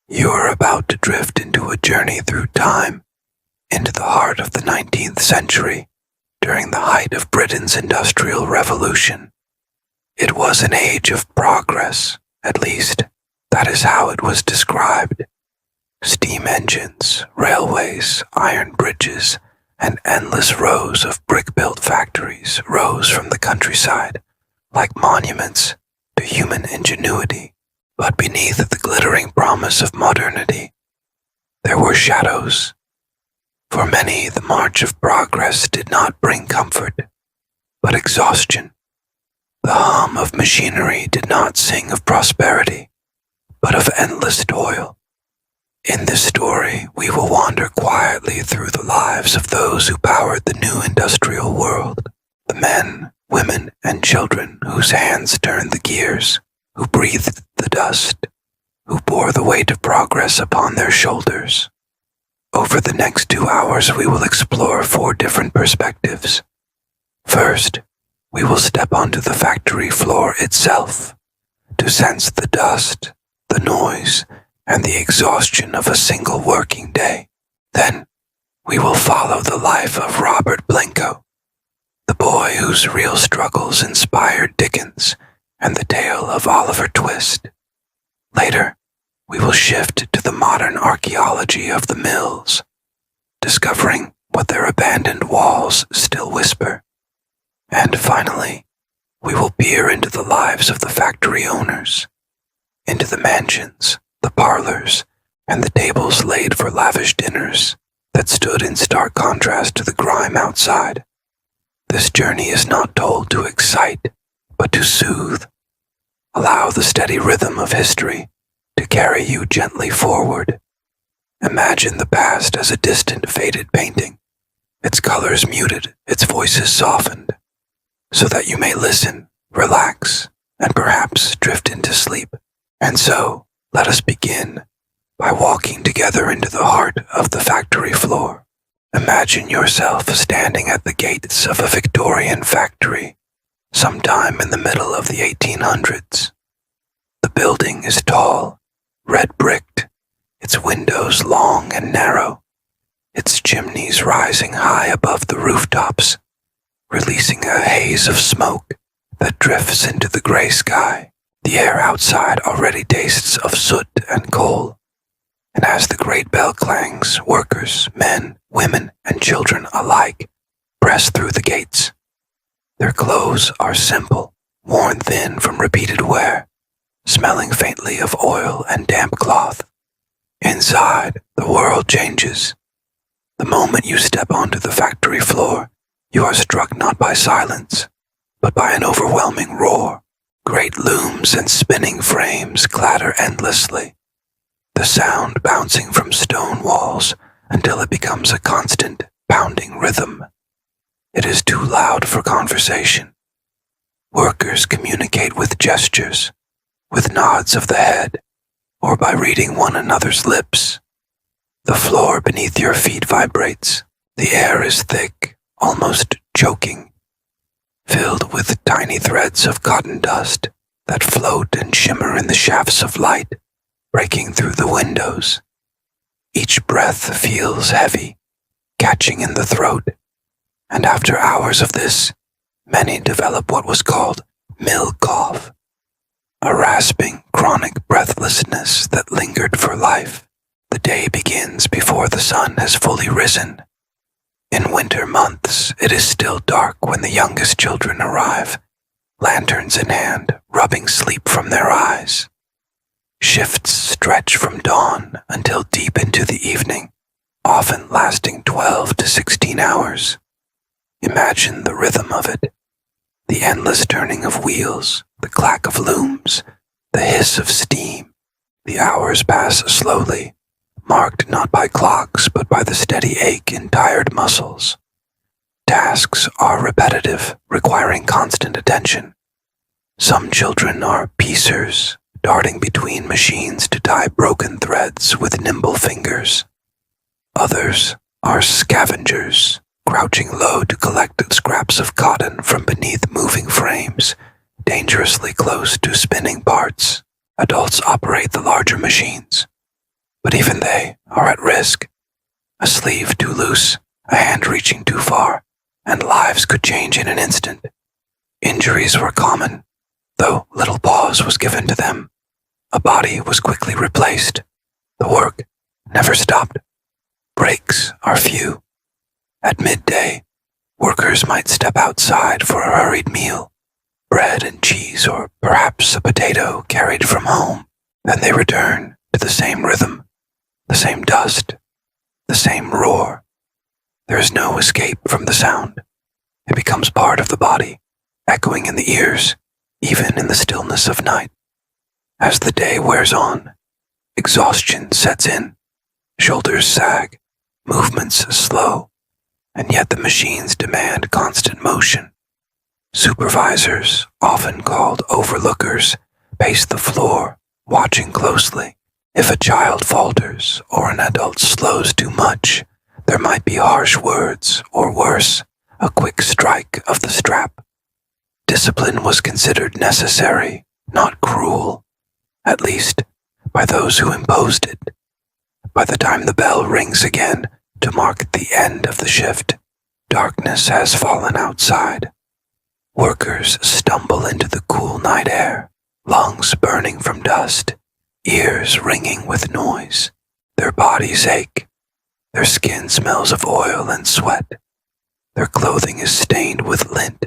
You are about to drift into a journey through time, into the heart of the 19th century, during the height of Britain's Industrial Revolution. It was an age of progress, at least, that is how it was described. Steam engines, railways, iron bridges, and endless rows of brick-built factories rose from the countryside, like monuments to human ingenuity. But beneath the glittering promise of modernity, there were shadows. For many, the march of progress did not bring comfort, but exhaustion. The hum of machinery did not sing of prosperity, but of endless toil. In this story, we will wander quietly through the lives of those who powered the new industrial world, the men, women, and children whose hands turned the gears, who breathed the dust, who bore the weight of progress upon their shoulders. Over the next 2 hours, we will explore 4 different perspectives. First, we will step onto the factory floor itself, to sense the dust, the noise, and the exhaustion of a single working day. Then, we will follow the life of Robert Blincoe, the boy whose real struggles inspired Dickens, and the tale of Oliver Twist. Later, we will shift to the modern archaeology of the mills, discovering what their abandoned walls still whisper. And finally, we will peer into the lives of the factory owners, into the mansions, the parlors, and the tables laid for lavish dinners that stood in stark contrast to the grime outside. This journey is not told to excite, but to soothe. Allow the steady rhythm of history to carry you gently forward. Imagine the past as a distant, faded painting, its colors muted, its voices softened, so that you may listen, relax, and perhaps drift into sleep. And so, let us begin by walking together into the heart of the factory floor. Imagine yourself standing at the gates of a Victorian factory, sometime in the middle of the 1800s. The building is tall, red-bricked, its windows long and narrow, its chimneys rising high above the rooftops, releasing a haze of smoke that drifts into the gray sky. The air outside already tastes of soot and coal, and as the great bell clangs, workers, men, women, and children alike press through the gates. Their clothes are simple, worn thin from repeated wear, smelling faintly of oil and damp cloth. Inside, the world changes. The moment you step onto the factory floor, you are struck not by silence, but by an overwhelming roar. Great looms and spinning frames clatter endlessly, the sound bouncing from stone walls until it becomes a constant, pounding rhythm. It is too loud for conversation. Workers communicate with gestures, with nods of the head, or by reading one another's lips. The floor beneath your feet vibrates. The air is thick, almost choking, filled with tiny threads of cotton dust that float and shimmer in the shafts of light breaking through the windows. Each breath feels heavy, catching in the throat, and after hours of this, many develop what was called mill cough, a rasping, chronic breathlessness that lingered for life. The day begins before the sun has fully risen. In winter months, it is still dark when the youngest children arrive, lanterns in hand, rubbing sleep from their eyes. Shifts stretch from dawn until deep into the evening, often lasting 12 to 16 hours. Imagine the rhythm of it, the endless turning of wheels, the clack of looms, the hiss of steam. The hours pass slowly, marked not by clocks but by the steady ache in tired muscles. Tasks are repetitive, requiring constant attention. Some children are piecers, darting between machines to tie broken threads with nimble fingers. Others are scavengers, crouching low to collect scraps of cotton from beneath moving frames, dangerously close to spinning parts. Adults operate the larger machines, but even they are at risk. A sleeve too loose, a hand reaching too far, and lives could change in an instant. Injuries were common, though little pause was given to them. A body was quickly replaced. The work never stopped. Breaks are few. At midday, workers might step outside for a hurried meal, bread and cheese, or perhaps a potato carried from home. Then they return to the same rhythm, the same dust, the same roar. There is no escape from the sound. It becomes part of the body, echoing in the ears, even in the stillness of night. As the day wears on, exhaustion sets in. Shoulders sag, movements slow, and yet the machines demand constant motion. Supervisors, often called overlookers, pace the floor, watching closely. If a child falters or an adult slows too much, there might be harsh words, or worse, a quick strike of the strap. Discipline was considered necessary, not cruel, at least by those who imposed it. By the time the bell rings again to mark the end of the shift, darkness has fallen outside. Workers stumble into the cool night air, lungs burning from dust, ears ringing with noise. Their bodies ache. Their skin smells of oil and sweat. Their clothing is stained with lint.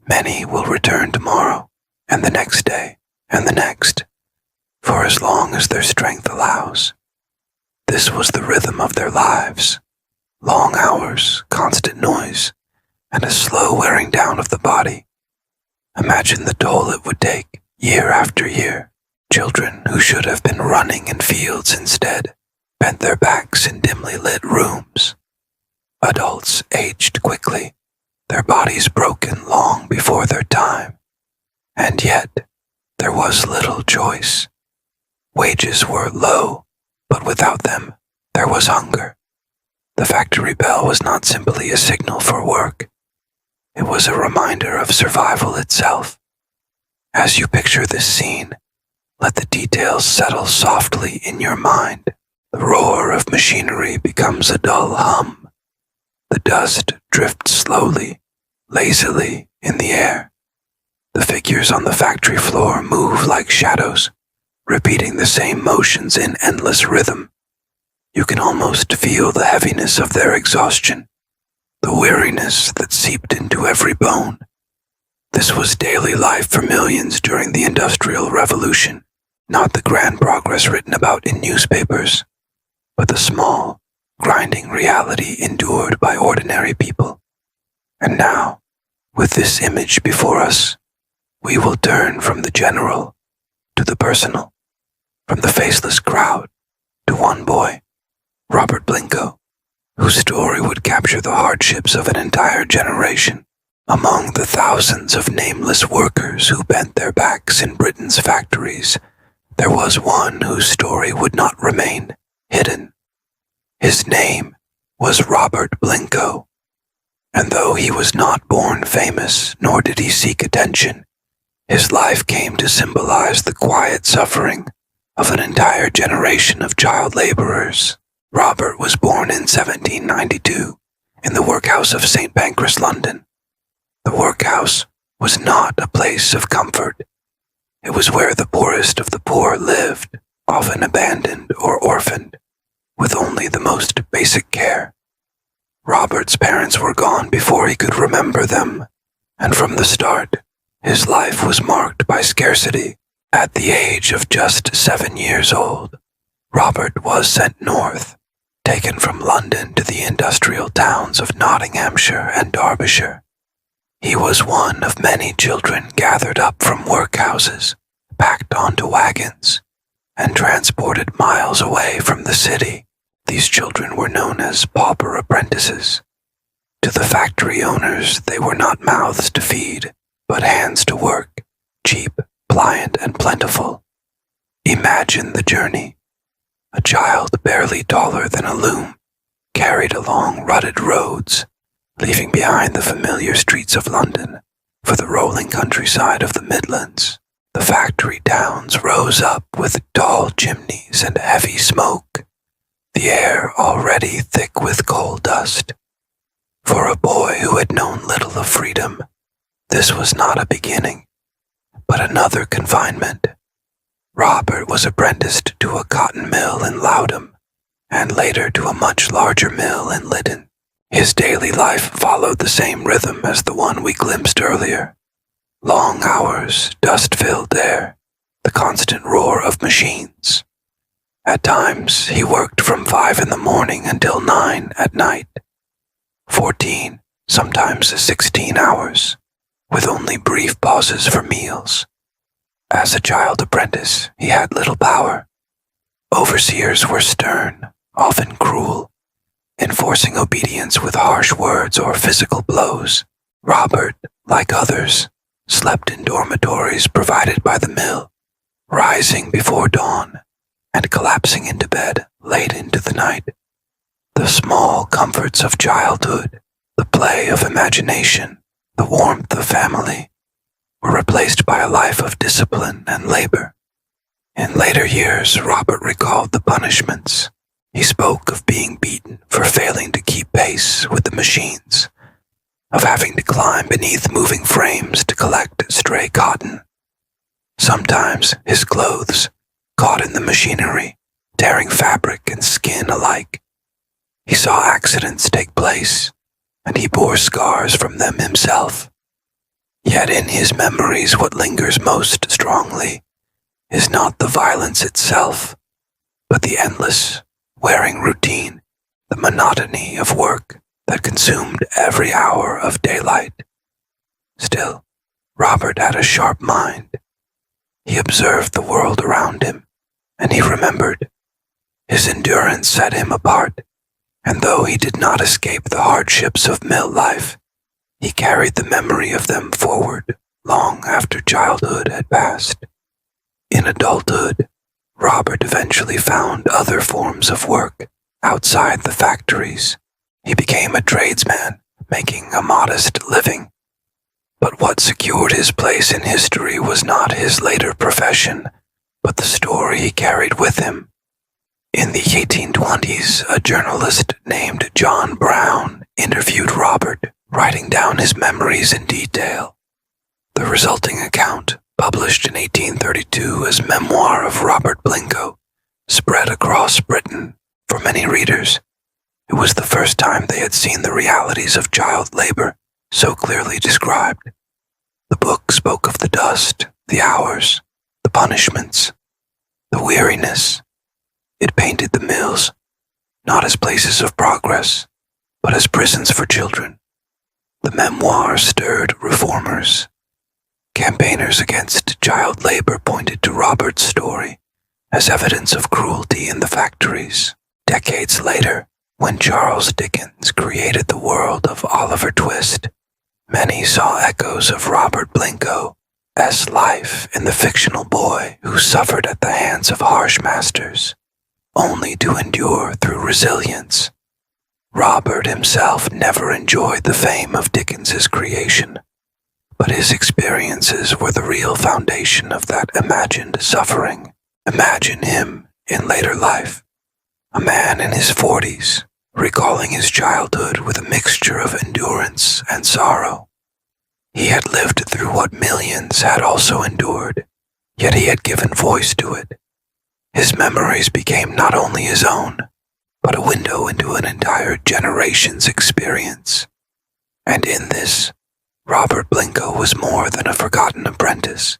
Many will return tomorrow, and the next day, and the next, for as long as their strength allows. This was the rhythm of their lives. Long hours, constant noise, and a slow wearing down of the body. Imagine the toll it would take, year after year. Children who should have been running in fields instead bent their backs in dimly lit rooms. Adults aged quickly, their bodies broken long before their time. And yet, there was little choice. Wages were low, but without them, there was hunger. The factory bell was not simply a signal for work. It was a reminder of survival itself. As you picture this scene, let the details settle softly in your mind. The roar of machinery becomes a dull hum. The dust drifts slowly, lazily in the air. The figures on the factory floor move like shadows, repeating the same motions in endless rhythm. You can almost feel the heaviness of their exhaustion, the weariness that seeped into every bone. This was daily life for millions during the Industrial Revolution, not the grand progress written about in newspapers, but the small, grinding reality endured by ordinary people. And now, with this image before us, we will turn from the general to the personal, from the faceless crowd to one boy, Robert Blincoe, whose story would capture the hardships of an entire generation. Among the thousands of nameless workers who bent their backs in Britain's factories, there was one whose story would not remain hidden. His name was Robert Blincoe, and though he was not born famous, nor did he seek attention, his life came to symbolize the quiet suffering of an entire generation of child laborers. Robert was born in 1792 in the workhouse of St. Pancras, London. The workhouse was not a place of comfort. It was where the poorest of the poor lived, often abandoned or orphaned, with only the most basic care. Robert's parents were gone before he could remember them, and from the start, his life was marked by scarcity. At the age of just 7 years old, Robert was sent north, taken from London to the industrial towns of Nottinghamshire and Derbyshire. He was one of many children gathered up from workhouses, packed onto wagons, and transported miles away from the city. These children were known as pauper apprentices. To the factory owners, they were not mouths to feed, but hands to work, cheap, pliant, and plentiful. Imagine the journey. A child barely taller than a loom, carried along rutted roads, leaving behind the familiar streets of London for the rolling countryside of the Midlands. The factory towns rose up with tall chimneys and heavy smoke, the air already thick with coal dust. For a boy who had known little of freedom, this was not a beginning, but another confinement. Robert was apprenticed to a cotton mill in Loudham, and later to a much larger mill in Lytton. His daily life followed the same rhythm as the one we glimpsed earlier. Long hours, dust-filled air, the constant roar of machines. At times, he worked from 5 in the morning until 9 at night. 14, sometimes 16 hours, with only brief pauses for meals. As a child apprentice, he had little power. Overseers were stern, often cruel, enforcing obedience with harsh words or physical blows. Robert, like others, slept in dormitories provided by the mill, rising before dawn and collapsing into bed late into the night. The small comforts of childhood, the play of imagination, the warmth of family, were replaced by a life of discipline and labor. In later years, Robert recalled the punishments. He spoke of being beaten for failing to keep pace with the machines, of having to climb beneath moving frames to collect stray cotton. Sometimes his clothes, caught in the machinery, tearing fabric and skin alike. He saw accidents take place, and he bore scars from them himself. Yet in his memories what lingers most strongly is not the violence itself, but the endless, wearing routine, the monotony of work that consumed every hour of daylight. Still, Robert had a sharp mind. He observed the world around him, and he remembered. His endurance set him apart, and though he did not escape the hardships of mill life, he carried the memory of them forward long after childhood had passed. In adulthood, Robert eventually found other forms of work outside the factories. He became a tradesman, making a modest living. But what secured his place in history was not his later profession, but the story he carried with him. In the 1820s, a journalist named John Brown interviewed Robert, writing down his memories in detail. The resulting account, published in 1832 as Memoir of Robert Blincoe, spread across Britain. For many readers, it was the first time they had seen the realities of child labor so clearly described. The book spoke of the dust, the hours, the punishments, the weariness. It painted the mills, not as places of progress, but as prisons for children. The memoir stirred reformers. Campaigners against child labor pointed to Robert's story as evidence of cruelty in the factories. Decades later, when Charles Dickens created the world of Oliver Twist, many saw echoes of Robert Blincoe's life in the fictional boy who suffered at the hands of harsh masters, only to endure through resilience. Robert himself never enjoyed the fame of Dickens's creation, but his experiences were the real foundation of that imagined suffering. Imagine him in later life, a man in his 40s, recalling his childhood with a mixture of endurance and sorrow. He had lived through what millions had also endured, yet he had given voice to it. His memories became not only his own, but a window into an entire generation's experience. And in this, Robert Blincoe was more than a forgotten apprentice.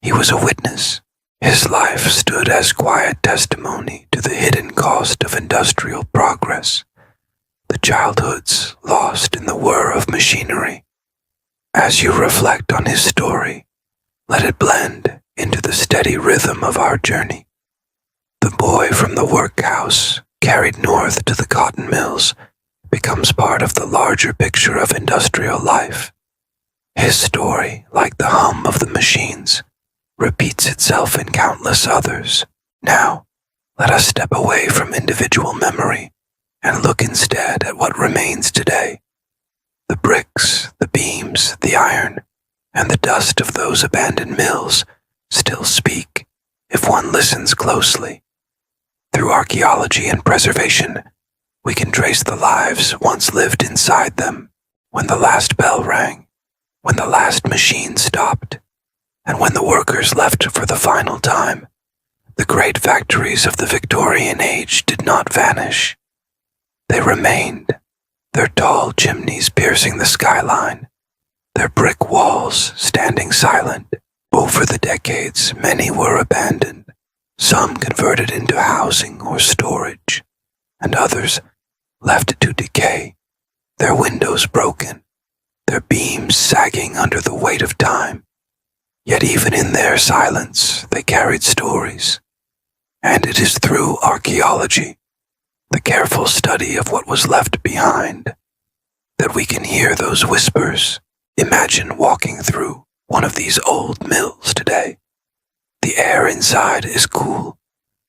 He was a witness. His life stood as quiet testimony to the hidden cost of industrial progress, the childhoods lost in the whir of machinery. As you reflect on his story, let it blend into the steady rhythm of our journey. The boy from the workhouse, carried north to the cotton mills, becomes part of the larger picture of industrial life. His story, like the hum of the machines, repeats itself in countless others. Now, let us step away from individual memory and look instead at what remains today. The bricks, the beams, the iron, and the dust of those abandoned mills still speak if one listens closely. Through archaeology and preservation, we can trace the lives once lived inside them, when the last bell rang, when the last machine stopped, and when the workers left for the final time. The great factories of the Victorian age did not vanish. They remained, their tall chimneys piercing the skyline, their brick walls standing silent. Over the decades, many were abandoned, some converted into housing or storage, and others left to decay, their windows broken, their beams sagging under the weight of time. Yet even in their silence, they carried stories. And it is through archaeology, the careful study of what was left behind, that we can hear those whispers. Imagine walking through one of these old mills today. The air inside is cool,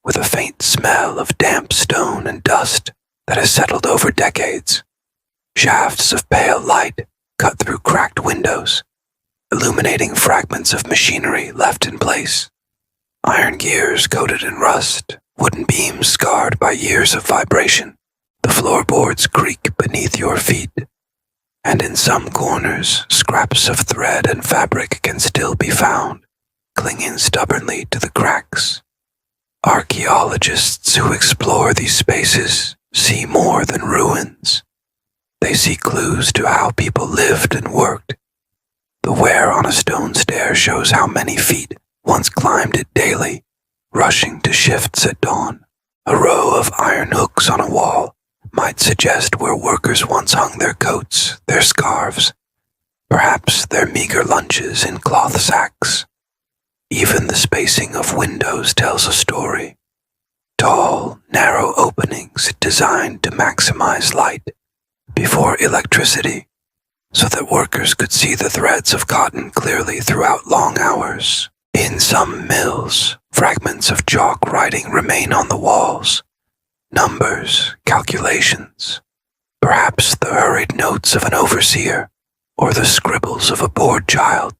with a faint smell of damp stone and dust that has settled over decades. Shafts of pale light cut through cracked windows, illuminating fragments of machinery left in place. Iron gears coated in rust, wooden beams scarred by years of vibration. The floorboards creak beneath your feet, and in some corners, scraps of thread and fabric can still be found, clinging stubbornly to the cracks. Archaeologists who explore these spaces see more than ruins. They see clues to how people lived and worked. The wear on a stone stair shows how many feet once climbed it daily, rushing to shifts at dawn. A row of iron hooks on a wall might suggest where workers once hung their coats, their scarves, perhaps their meager lunches in cloth sacks. Even the spacing of windows tells a story. Tall, narrow openings designed to maximize light before electricity, so that workers could see the threads of cotton clearly throughout long hours. In some mills, fragments of chalk writing remain on the walls. Numbers, calculations, perhaps the hurried notes of an overseer, or the scribbles of a bored child.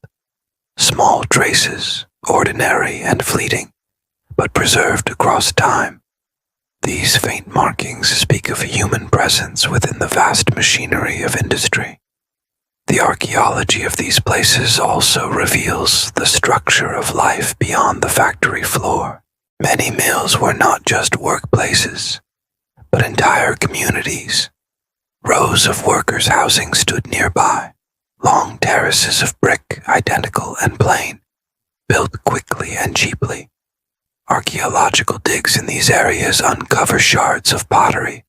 Small traces, ordinary and fleeting, but preserved across time. These faint markings speak of a human presence within the vast machinery of industry. The archaeology of these places also reveals the structure of life beyond the factory floor. Many mills were not just workplaces, but entire communities. Rows of workers' housing stood nearby, long terraces of brick, identical and plain, built quickly and cheaply. Archaeological digs in these areas uncover shards of pottery,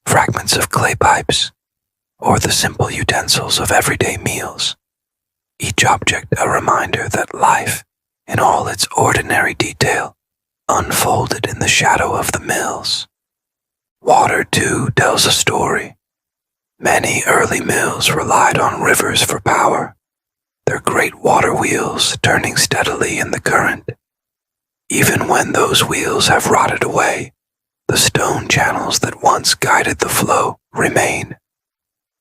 fragments of clay pipes, or the simple utensils of everyday meals. Each object a reminder that life, in all its ordinary detail, unfolded in the shadow of the mills. Water, too, tells a story. Many early mills relied on rivers for power, their great water wheels turning steadily in the current. Even when those wheels have rotted away, the stone channels that once guided the flow remain.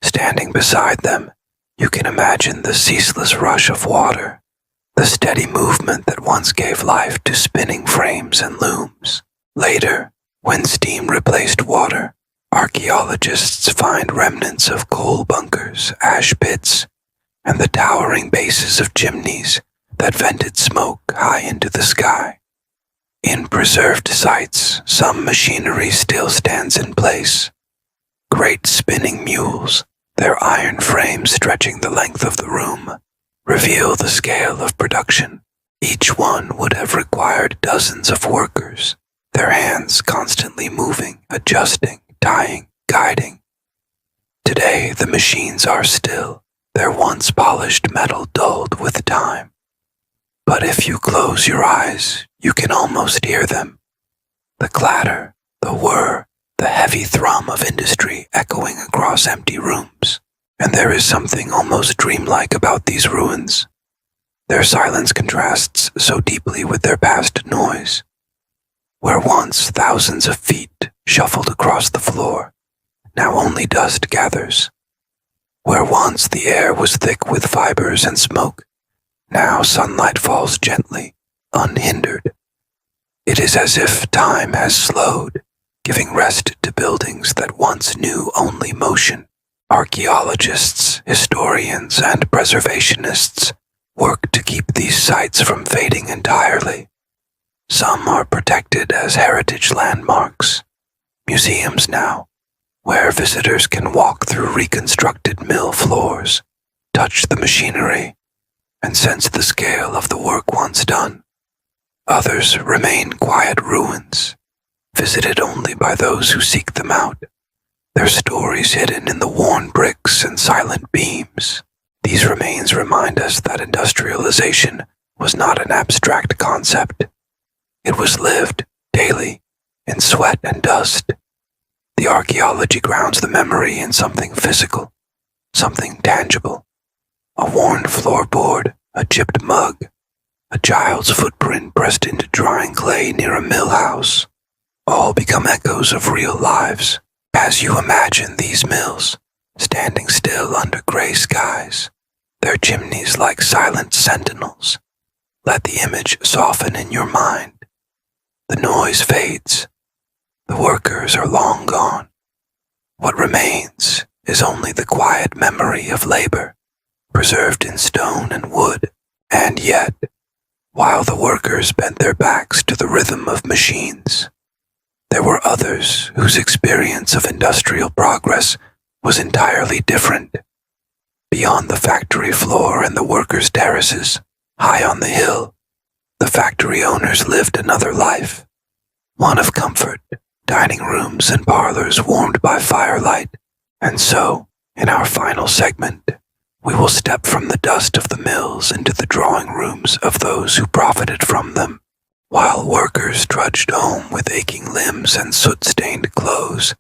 Standing beside them, you can imagine the ceaseless rush of water, the steady movement that once gave life to spinning frames and looms. Later, when steam replaced water, archaeologists find remnants of coal bunkers, ash pits, and the towering bases of chimneys that vented smoke high into the sky. In preserved sites, some machinery still stands in place. Great spinning mules, their iron frames stretching the length of the room, reveal the scale of production. Each one would have required dozens of workers, their hands constantly moving, adjusting, tying, guiding. Today, the machines are still, their once polished metal dulled with time. But if you close your eyes, you can almost hear them. The clatter, the whir, the heavy thrum of industry echoing across empty rooms. And there is something almost dreamlike about these ruins. Their silence contrasts so deeply with their past noise. Where once thousands of feet shuffled across the floor, now only dust gathers. Where once the air was thick with fibers and smoke, now sunlight falls gently, unhindered. It is as if time has slowed, giving rest to buildings that once knew only motion. Archaeologists, historians, and preservationists work to keep these sites from fading entirely. Some are protected as heritage landmarks, museums now, where visitors can walk through reconstructed mill floors, touch the machinery, and sense the scale of the work once done. Others remain quiet ruins, visited only by those who seek them out, their stories hidden in the worn bricks and silent beams. These remains remind us that industrialization was not an abstract concept. It was lived daily in sweat and dust. The archaeology grounds the memory in something physical, something tangible. A worn floorboard, a chipped mug, a child's footprint pressed into drying clay near a mill house, all become echoes of real lives. As you imagine these mills, standing still under gray skies, their chimneys like silent sentinels, let the image soften in your mind. The noise fades. The workers are long gone. What remains is only the quiet memory of labor, preserved in stone and wood. And yet, while the workers bent their backs to the rhythm of machines, there were others whose experience of industrial progress was entirely different. Beyond the factory floor and the workers' terraces, high on the hill, the factory owners lived another life, one of comfort, dining rooms and parlors warmed by firelight. And so, in our final segment, we will step from the dust of the mills into the drawing rooms of those who profited from them. While workers trudged home with aching limbs and soot-stained clothes,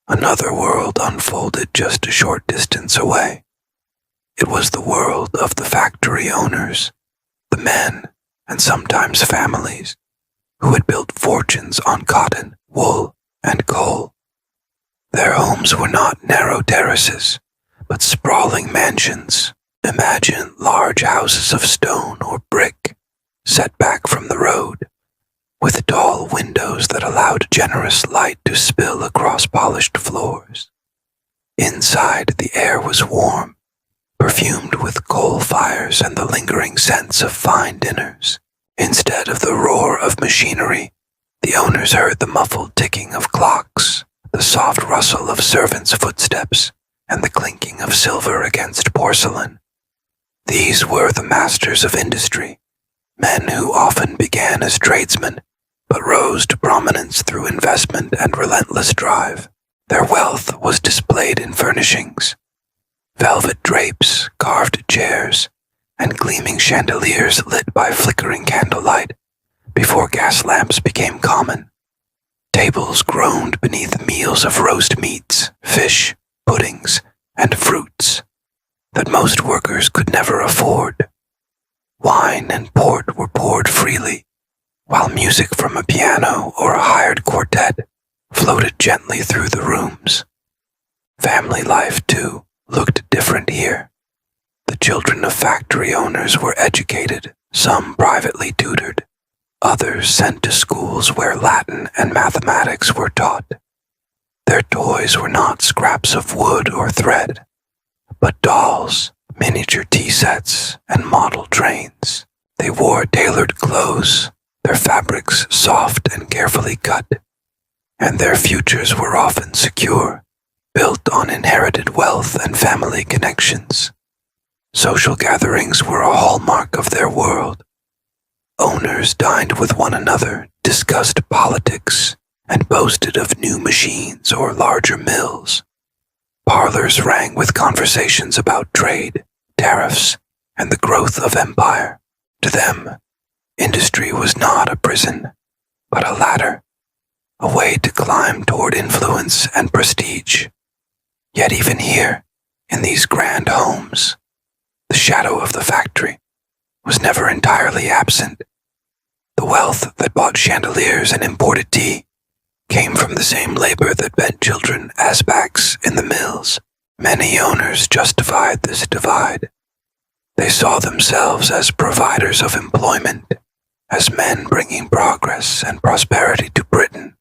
another world unfolded just a short distance away. It was the world of the factory owners, the men, and sometimes families, who had built fortunes on cotton, wool, and coal. Their homes were not narrow terraces, but sprawling mansions. Imagine large houses of stone or brick, set back from the road, with tall windows that allowed generous light to spill across polished floors. Inside, the air was warm, perfumed with coal fires and the lingering scents of fine dinners. Instead of the roar of machinery, the owners heard the muffled ticking of clocks, the soft rustle of servants' footsteps, and the clinking of silver against porcelain. These were the masters of industry, men who often began as tradesmen, but rose to prominence through investment and relentless drive. Their wealth was displayed in furnishings, velvet drapes, carved chairs, and gleaming chandeliers lit by flickering candlelight before gas lamps became common. Tables groaned beneath meals of roast meats, fish, puddings, and fruits that most workers could never afford. Wine and port were poured freely, while music from a piano or a hired quartet floated gently through the rooms. Family life, too, looked different here. The children of factory owners were educated, some privately tutored, others sent to schools where Latin and mathematics were taught. Their toys were not scraps of wood or thread, but dolls, miniature tea sets, and model trains. They wore tailored clothes, their fabrics soft and carefully cut, and their futures were often secure, built on inherited wealth and family connections. Social gatherings were a hallmark of their world. Owners dined with one another, discussed politics, and boasted of new machines or larger mills. Parlors rang with conversations about trade, tariffs, and the growth of empire. To them, industry was not a prison, but a ladder, a way to climb toward influence and prestige. Yet even here, in these grand homes, the shadow of the factory was never entirely absent. The wealth that bought chandeliers and imported tea came from the same labor that bent children as backs in the mills. Many owners justified this divide. They saw themselves as providers of employment, as men bringing progress and prosperity to Britain.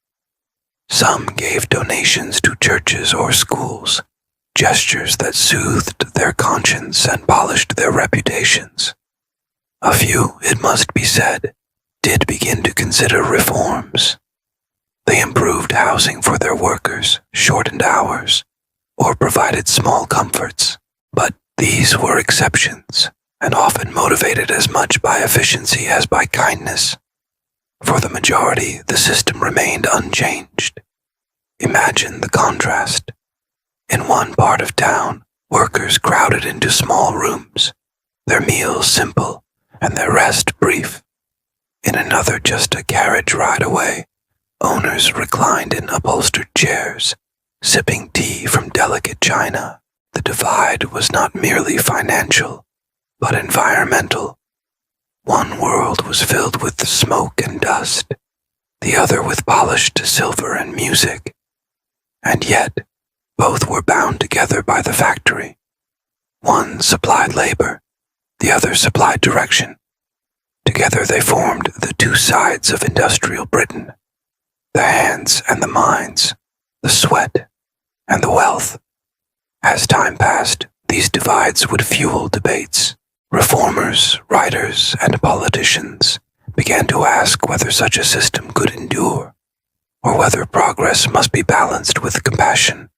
Some gave donations to churches or schools, gestures that soothed their conscience and polished their reputations. A few, it must be said, did begin to consider reforms. They improved housing for their workers, shortened hours, or provided small comforts, but these were exceptions, and often motivated as much by efficiency as by kindness. For the majority, the system remained unchanged. Imagine the contrast. In one part of town, workers crowded into small rooms, their meals simple and their rest brief. In another, just a carriage ride away, owners reclined in upholstered chairs, sipping tea from delicate china. The divide was not merely financial, but environmental. One world was filled with smoke and dust, the other with polished silver and music. And yet, both were bound together by the factory. One supplied labor, the other supplied direction. Together they formed the two sides of industrial Britain, the hands and the minds, the sweat and the wealth. As time passed, these divides would fuel debates. Reformers, writers, and politicians began to ask whether such a system could endure, or whether progress must be balanced with compassion.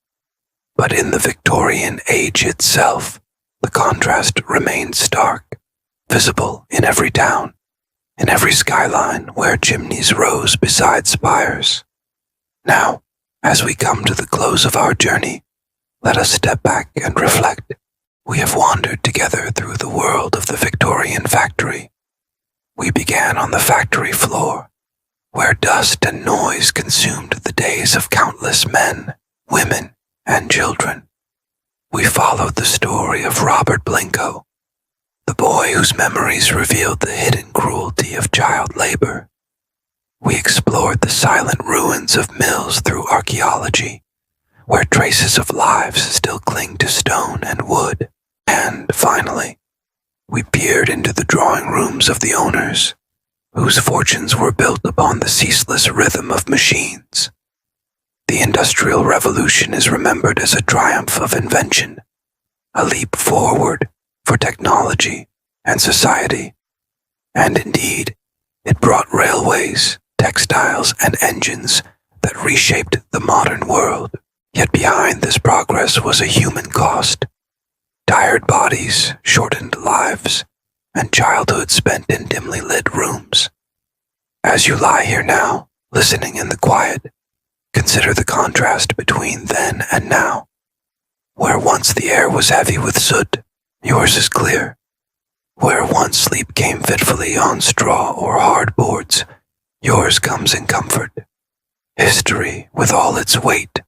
But in the Victorian age itself, the contrast remained stark, visible in every town, in every skyline where chimneys rose beside spires. Now, as we come to the close of our journey, let us step back and reflect. We have wandered together through the world of the Victorian factory. We began on the factory floor, where dust and noise consumed the days of countless men, women, and children. We followed the story of Robert Blincoe, the boy whose memories revealed the hidden cruelty of child labor. We explored the silent ruins of mills through archaeology, where traces of lives still cling to stone and wood. And finally, we peered into the drawing rooms of the owners, whose fortunes were built upon the ceaseless rhythm of machines. The Industrial Revolution is remembered as a triumph of invention, a leap forward for technology and society. And indeed, it brought railways, textiles, and engines that reshaped the modern world. Yet behind this progress was a human cost. Tired bodies, shortened lives, and childhood spent in dimly lit rooms. As you lie here now, listening in the quiet, consider the contrast between then and now. Where once the air was heavy with soot, yours is clear. Where once sleep came fitfully on straw or hard boards, yours comes in comfort. History, with all its weight,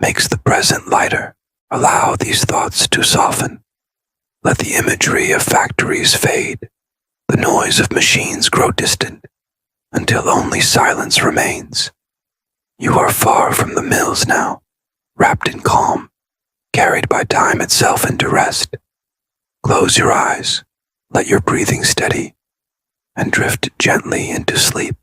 makes the present lighter. Allow these thoughts to soften. Let the imagery of factories fade, the noise of machines grow distant, until only silence remains. You are far from the mills now, wrapped in calm, carried by time itself into rest. Close your eyes, let your breathing steady, and drift gently into sleep.